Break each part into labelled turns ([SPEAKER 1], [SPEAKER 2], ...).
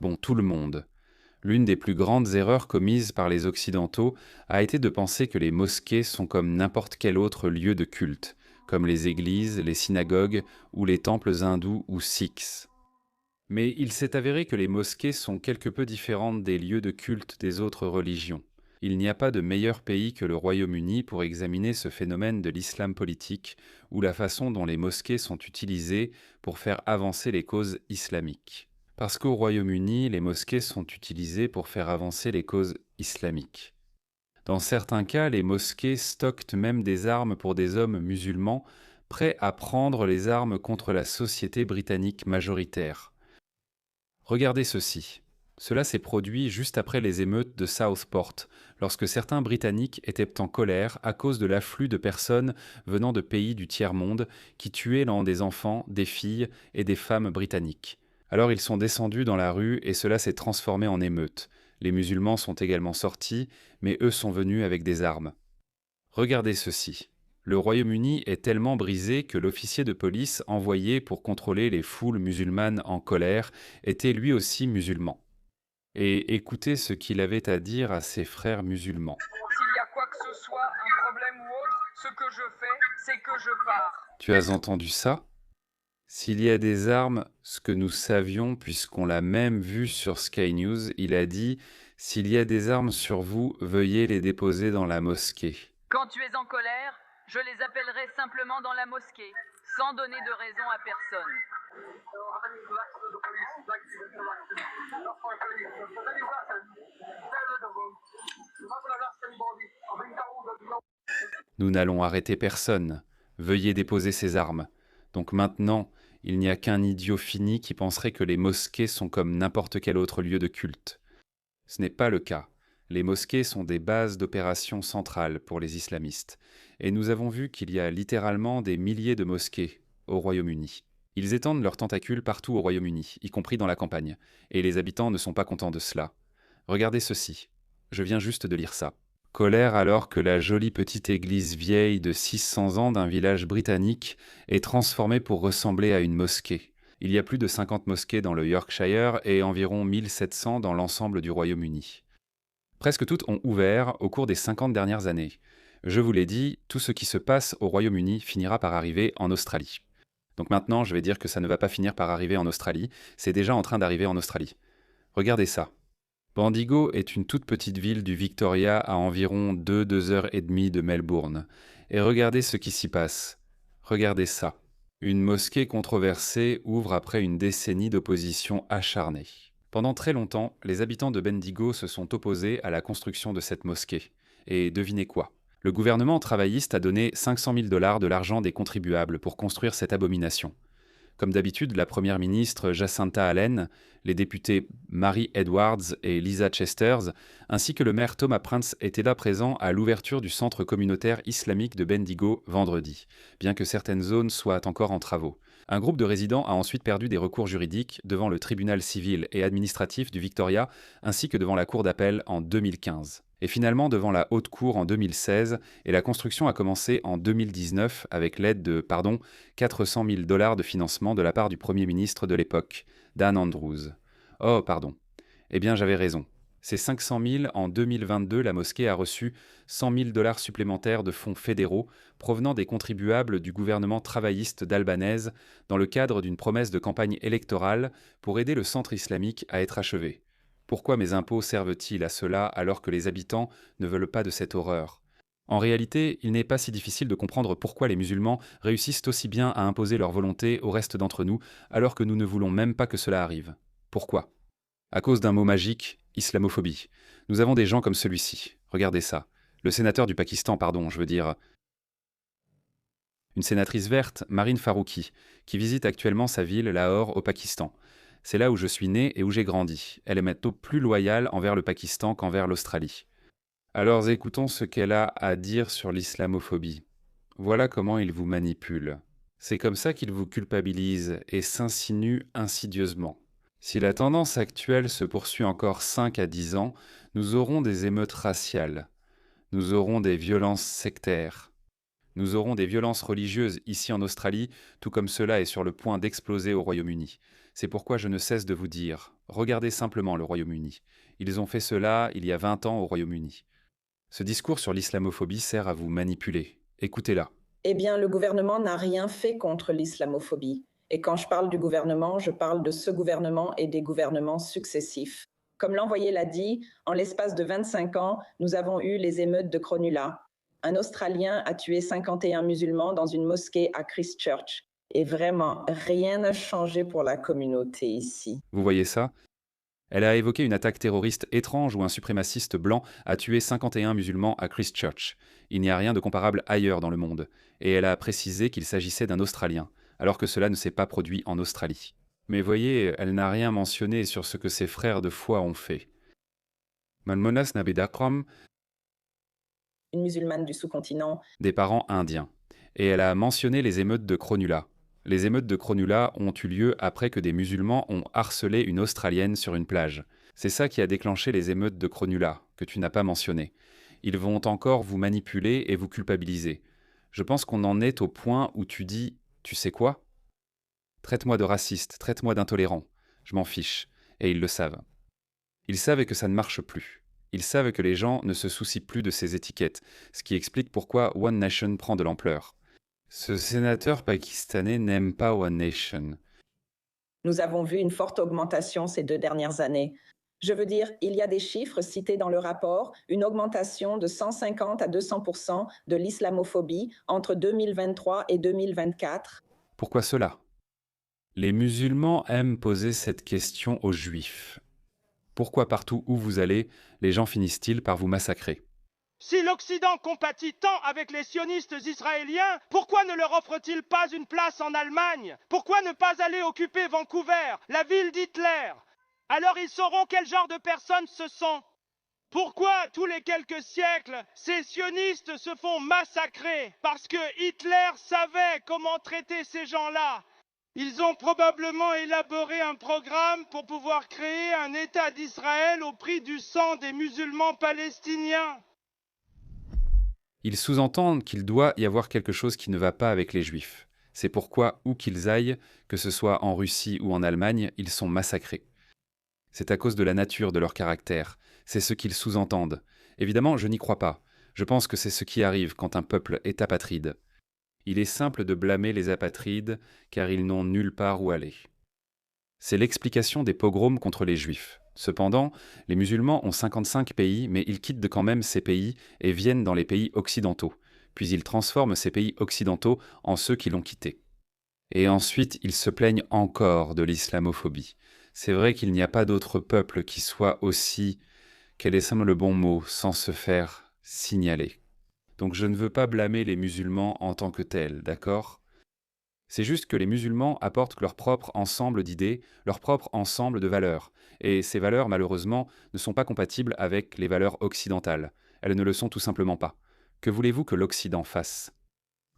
[SPEAKER 1] Bon, tout le monde. L'une des plus grandes erreurs commises par les Occidentaux a été de penser que les mosquées sont comme n'importe quel autre lieu de culte, comme les églises, les synagogues ou les temples hindous ou sikhs. Mais il s'est avéré que les mosquées sont quelque peu différentes des lieux de culte des autres religions. Il n'y a pas de meilleur pays que le Royaume-Uni pour examiner ce phénomène de l'islam politique ou la façon dont les mosquées sont utilisées pour faire avancer les causes islamiques. Parce qu'au Royaume-Uni, les mosquées sont utilisées pour faire avancer les causes islamiques. Dans certains cas, les mosquées stockent même des armes pour des hommes musulmans prêts à prendre les armes contre la société britannique majoritaire. Regardez ceci. Cela s'est produit juste après les émeutes de Southport, lorsque certains Britanniques étaient en colère à cause de l'afflux de personnes venant de pays du tiers-monde qui tuaient des enfants, des filles et des femmes britanniques. Alors ils sont descendus dans la rue et cela s'est transformé en émeute. Les musulmans sont également sortis, mais eux sont venus avec des armes. Regardez ceci. Le Royaume-Uni est tellement brisé que l'officier de police envoyé pour contrôler les foules musulmanes en colère était lui aussi musulman. Et écoutez ce qu'il avait à dire à ses frères musulmans.
[SPEAKER 2] S'il y a quoi que ce soit, un problème ou autre, ce que je fais, c'est que je pars.
[SPEAKER 1] Tu as entendu ça? S'il y a des armes, ce que nous savions puisqu'on l'a même vu sur Sky News, il a dit « S'il y a des armes sur vous, veuillez les déposer dans la mosquée ».
[SPEAKER 2] Quand tu es en colère, je les appellerai simplement dans la mosquée, sans donner de raison à personne.
[SPEAKER 1] Nous n'allons arrêter personne. Veuillez déposer ces armes. Donc maintenant, il n'y a qu'un idiot fini qui penserait que les mosquées sont comme n'importe quel autre lieu de culte. Ce n'est pas le cas. Les mosquées sont des bases d'opérations centrales pour les islamistes. Et nous avons vu qu'il y a littéralement des milliers de mosquées au Royaume-Uni. Ils étendent leurs tentacules partout au Royaume-Uni, y compris dans la campagne. Et les habitants ne sont pas contents de cela. Regardez ceci. Je viens juste de lire ça. Colère alors que la jolie petite église vieille de 600 ans d'un village britannique est transformée pour ressembler à une mosquée. Il y a plus de 50 mosquées dans le Yorkshire et environ 1700 dans l'ensemble du Royaume-Uni. Presque toutes ont ouvert au cours des 50 dernières années. Je vous l'ai dit, tout ce qui se passe au Royaume-Uni finira par arriver en Australie. Donc maintenant, je vais dire que ça ne va pas finir par arriver en Australie, c'est déjà en train d'arriver en Australie. Regardez ça. Bendigo est une toute petite ville du Victoria à environ 2 heures et demie de Melbourne. Et regardez ce qui s'y passe. Regardez ça. Une mosquée controversée ouvre après une décennie d'opposition acharnée. Pendant très longtemps, les habitants de Bendigo se sont opposés à la construction de cette mosquée. Et devinez quoi? Le gouvernement travailliste a donné 500 000 $ de l'argent des contribuables pour construire cette abomination. Comme d'habitude, la première ministre Jacinta Allen, les députés Mary Edwards et Lisa Chesters, ainsi que le maire Thomas Prince étaient là présents à l'ouverture du centre communautaire islamique de Bendigo vendredi, bien que certaines zones soient encore en travaux. Un groupe de résidents a ensuite perdu des recours juridiques devant le tribunal civil et administratif du Victoria, ainsi que devant la cour d'appel en 2015. Et finalement devant la Haute Cour en 2016, et la construction a commencé en 2019 avec l'aide de, 400 000 $ de financement de la part du Premier ministre de l'époque, Dan Andrews. Oh, pardon. Eh bien, j'avais raison. C'est 500 000 en 2022, la mosquée a reçu 100 000 $ supplémentaires de fonds fédéraux provenant des contribuables du gouvernement travailliste d'Albanese dans le cadre d'une promesse de campagne électorale pour aider le centre islamique à être achevé. Pourquoi mes impôts servent-ils à cela alors que les habitants ne veulent pas de cette horreur? En réalité, il n'est pas si difficile de comprendre pourquoi les musulmans réussissent aussi bien à imposer leur volonté au reste d'entre nous alors que nous ne voulons même pas que cela arrive. Pourquoi? À cause d'un mot magique, islamophobie. Nous avons des gens comme celui-ci. Regardez ça. Le sénateur du Pakistan, je veux dire. Une sénatrice verte, Marine Farouki, qui visite actuellement sa ville, Lahore, au Pakistan. C'est là où je suis né et où j'ai grandi. Elle est maintenant plus loyale envers le Pakistan qu'envers l'Australie. Alors écoutons ce qu'elle a à dire sur l'islamophobie. Voilà comment il vous manipule. C'est comme ça qu'il vous culpabilise et s'insinue insidieusement. Si la tendance actuelle se poursuit encore 5 à 10 ans, nous aurons des émeutes raciales. Nous aurons des violences sectaires. Nous aurons des violences religieuses ici en Australie, tout comme cela est sur le point d'exploser au Royaume-Uni. C'est pourquoi je ne cesse de vous dire, regardez simplement le Royaume-Uni. Ils ont fait cela il y a 20 ans au Royaume-Uni. Ce discours sur l'islamophobie sert à vous manipuler. Écoutez-la.
[SPEAKER 3] Eh bien, le gouvernement n'a rien fait contre l'islamophobie. Et quand je parle du gouvernement, je parle de ce gouvernement et des gouvernements successifs. Comme l'envoyé l'a dit, en l'espace de 25 ans, nous avons eu les émeutes de Cronulla. Un Australien a tué 51 musulmans dans une mosquée à Christchurch. Et vraiment, rien n'a changé pour la communauté ici.
[SPEAKER 1] Vous voyez ça? Elle a évoqué une attaque terroriste étrange où un suprémaciste blanc a tué 51 musulmans à Christchurch. Il n'y a rien de comparable ailleurs dans le monde. Et elle a précisé qu'il s'agissait d'un Australien, alors que cela ne s'est pas produit en Australie. Mais voyez, elle n'a rien mentionné sur ce que ses frères de foi ont fait. Malmonas Nabedakram,
[SPEAKER 3] Une musulmane du sous-continent.
[SPEAKER 1] Des parents indiens. Et elle a mentionné les émeutes de Cronulla. Les émeutes de Cronulla ont eu lieu après que des musulmans ont harcelé une Australienne sur une plage. C'est ça qui a déclenché les émeutes de Cronulla, que tu n'as pas mentionné. Ils vont encore vous manipuler et vous culpabiliser. Je pense qu'on en est au point où tu dis « Tu sais quoi ? Traite-moi de raciste, traite-moi d'intolérant. Je m'en fiche. » Et ils le savent. Ils savent que ça ne marche plus. Ils savent que les gens ne se soucient plus de ces étiquettes, ce qui explique pourquoi One Nation prend de l'ampleur. Ce sénateur pakistanais n'aime pas One Nation.
[SPEAKER 3] Nous avons vu une forte augmentation ces 2 dernières années. Je veux dire, il y a des chiffres cités dans le rapport, une augmentation de 150 à 200% de l'islamophobie entre 2023 et 2024.
[SPEAKER 1] Pourquoi cela ? Les musulmans aiment poser cette question aux juifs. Pourquoi partout où vous allez, les gens finissent-ils par vous massacrer ?
[SPEAKER 4] Si l'Occident compatit tant avec les sionistes israéliens, pourquoi ne leur offre-t-il pas une place en Allemagne? Pourquoi ne pas aller occuper Vancouver, la ville d'Hitler? Alors ils sauront quel genre de personnes ce sont. Pourquoi, tous les quelques siècles, ces sionistes se font massacrer? Parce que Hitler savait comment traiter ces gens-là. Ils ont probablement élaboré un programme pour pouvoir créer un État d'Israël au prix du sang des musulmans palestiniens.
[SPEAKER 1] Ils sous-entendent qu'il doit y avoir quelque chose qui ne va pas avec les Juifs. C'est pourquoi, où qu'ils aillent, que ce soit en Russie ou en Allemagne, ils sont massacrés. C'est à cause de la nature de leur caractère. C'est ce qu'ils sous-entendent. Évidemment, je n'y crois pas. Je pense que c'est ce qui arrive quand un peuple est apatride. Il est simple de blâmer les apatrides, car ils n'ont nulle part où aller. C'est l'explication des pogroms contre les Juifs. Cependant, les musulmans ont 55 pays, mais ils quittent quand même ces pays et viennent dans les pays occidentaux. Puis ils transforment ces pays occidentaux en ceux qui l'ont quitté. Et ensuite, ils se plaignent encore de l'islamophobie. C'est vrai qu'il n'y a pas d'autre peuple qui soit aussi, quel est le bon mot, sans se faire signaler. Donc je ne veux pas blâmer les musulmans en tant que tels, d'accord ? C'est juste que les musulmans apportent leur propre ensemble d'idées, leur propre ensemble de valeurs. Et ces valeurs, malheureusement, ne sont pas compatibles avec les valeurs occidentales. Elles ne le sont tout simplement pas. Que voulez-vous que l'Occident fasse ?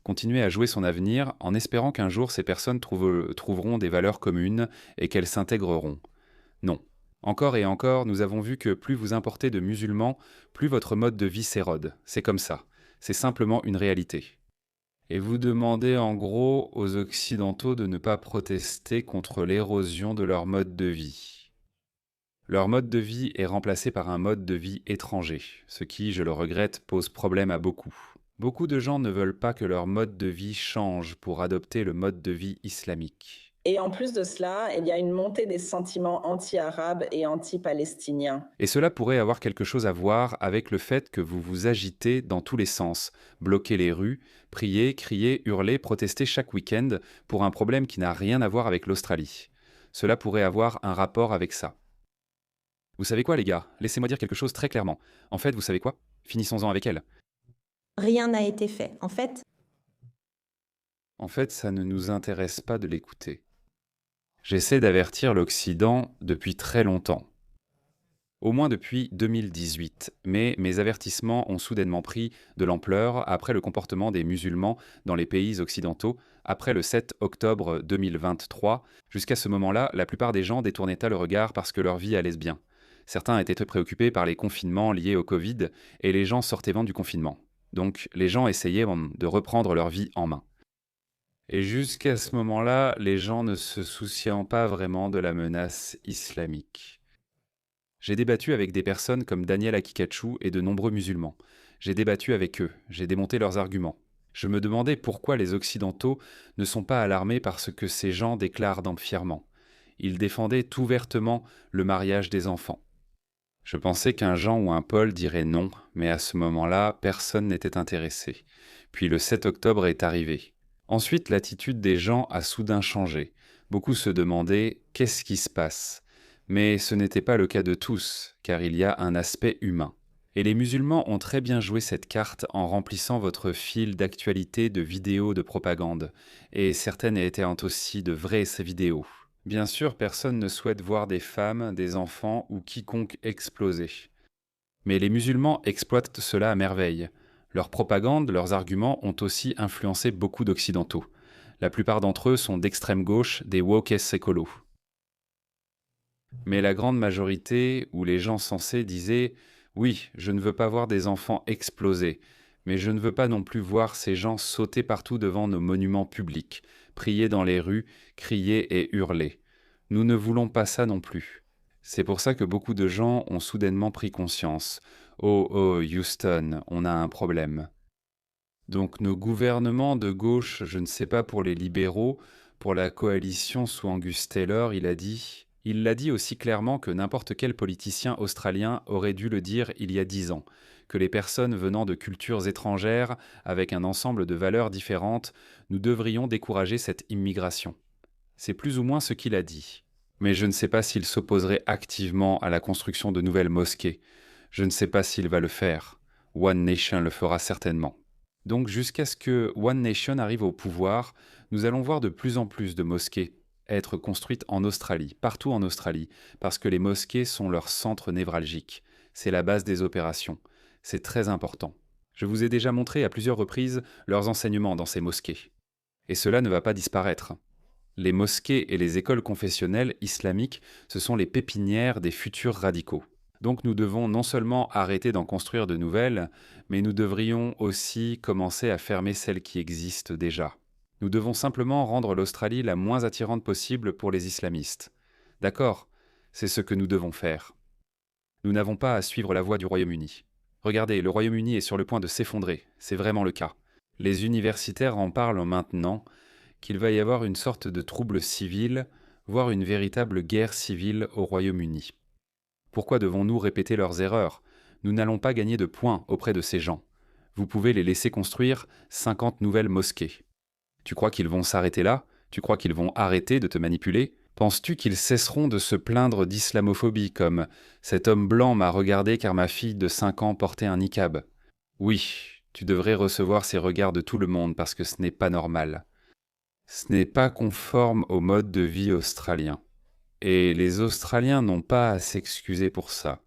[SPEAKER 1] Continuer à jouer son avenir en espérant qu'un jour ces personnes trouveront des valeurs communes et qu'elles s'intégreront. Non. Encore et encore, nous avons vu que plus vous importez de musulmans, plus votre mode de vie s'érode. C'est comme ça. C'est simplement une réalité. Et vous demandez en gros aux Occidentaux de ne pas protester contre l'érosion de leur mode de vie. Leur mode de vie est remplacé par un mode de vie étranger, ce qui, je le regrette, pose problème à beaucoup. Beaucoup de gens ne veulent pas que leur mode de vie change pour adopter le mode de vie islamique.
[SPEAKER 3] Et en plus de cela, il y a une montée des sentiments anti-arabes et anti-palestiniens.
[SPEAKER 1] Et cela pourrait avoir quelque chose à voir avec le fait que vous vous agitez dans tous les sens, bloquez les rues, priez, criez, hurlez, protestez chaque week-end pour un problème qui n'a rien à voir avec l'Australie. Cela pourrait avoir un rapport avec ça. Vous savez quoi les gars ? Laissez-moi dire quelque chose très clairement. En fait, vous savez quoi ? Finissons-en avec elle.
[SPEAKER 5] Rien n'a été fait. En fait,
[SPEAKER 1] ça ne nous intéresse pas de l'écouter. J'essaie d'avertir l'Occident depuis très longtemps. Au moins depuis 2018, mais mes avertissements ont soudainement pris de l'ampleur après le comportement des musulmans dans les pays occidentaux, après le 7 octobre 2023. Jusqu'à ce moment-là, la plupart des gens détournaient le regard parce que leur vie allait bien. Certains étaient très préoccupés par les confinements liés au Covid et les gens sortaient vent du confinement. Donc les gens essayaient de reprendre leur vie en main. Et jusqu'à ce moment-là, les gens ne se souciant pas vraiment de la menace islamique. J'ai débattu avec des personnes comme Daniel Akikachu et de nombreux musulmans. J'ai débattu avec eux, j'ai démonté leurs arguments. Je me demandais pourquoi les Occidentaux ne sont pas alarmés par ce que ces gens déclarent fièrement. Ils défendaient ouvertement le mariage des enfants. Je pensais qu'un Jean ou un Paul dirait non, mais à ce moment-là, personne n'était intéressé. Puis le 7 octobre est arrivé. Ensuite, l'attitude des gens a soudain changé. Beaucoup se demandaient « qu'est-ce qui se passe ?» Mais ce n'était pas le cas de tous, car il y a un aspect humain. Et les musulmans ont très bien joué cette carte en remplissant votre fil d'actualité de vidéos de propagande, et certaines étaient aussi de vraies vidéos. Bien sûr, personne ne souhaite voir des femmes, des enfants ou quiconque exploser. Mais les musulmans exploitent cela à merveille. Leur propagande, leurs arguments ont aussi influencé beaucoup d'occidentaux. La plupart d'entre eux sont d'extrême gauche, des wokesses écolos. Mais la grande majorité, ou les gens sensés, disaient « Oui, je ne veux pas voir des enfants exploser, mais je ne veux pas non plus voir ces gens sauter partout devant nos monuments publics, prier dans les rues, crier et hurler. Nous ne voulons pas ça non plus. » C'est pour ça que beaucoup de gens ont soudainement pris conscience. « Oh, oh, Houston, on a un problème. » Donc nos gouvernements de gauche, je ne sais pas pour les libéraux, pour la coalition sous Angus Taylor, il l'a dit aussi clairement que n'importe quel politicien australien aurait dû le dire il y a 10 ans, que les personnes venant de cultures étrangères, avec un ensemble de valeurs différentes, nous devrions décourager cette immigration. C'est plus ou moins ce qu'il a dit. Mais je ne sais pas s'il s'opposerait activement à la construction de nouvelles mosquées. Je ne sais pas s'il va le faire. One Nation le fera certainement. Donc jusqu'à ce que One Nation arrive au pouvoir, nous allons voir de plus en plus de mosquées être construites en Australie, partout en Australie, parce que les mosquées sont leur centre névralgique. C'est la base des opérations. C'est très important. Je vous ai déjà montré à plusieurs reprises leurs enseignements dans ces mosquées. Et cela ne va pas disparaître. Les mosquées et les écoles confessionnelles islamiques, ce sont les pépinières des futurs radicaux. Donc nous devons non seulement arrêter d'en construire de nouvelles, mais nous devrions aussi commencer à fermer celles qui existent déjà. Nous devons simplement rendre l'Australie la moins attirante possible pour les islamistes. D'accord, c'est ce que nous devons faire. Nous n'avons pas à suivre la voie du Royaume-Uni. Regardez, le Royaume-Uni est sur le point de s'effondrer, c'est vraiment le cas. Les universitaires en parlent maintenant, qu'il va y avoir une sorte de trouble civil, voire une véritable guerre civile au Royaume-Uni. Pourquoi devons-nous répéter leurs erreurs ? Nous n'allons pas gagner de points auprès de ces gens. Vous pouvez les laisser construire 50 nouvelles mosquées. Tu crois qu'ils vont s'arrêter là ? Tu crois qu'ils vont arrêter de te manipuler ? Penses-tu qu'ils cesseront de se plaindre d'islamophobie comme « cet homme blanc m'a regardé car ma fille de 5 ans portait un niqab » ? Oui, tu devrais recevoir ces regards de tout le monde parce que ce n'est pas normal. Ce n'est pas conforme au mode de vie australien. Et les Australiens n'ont pas à s'excuser pour ça.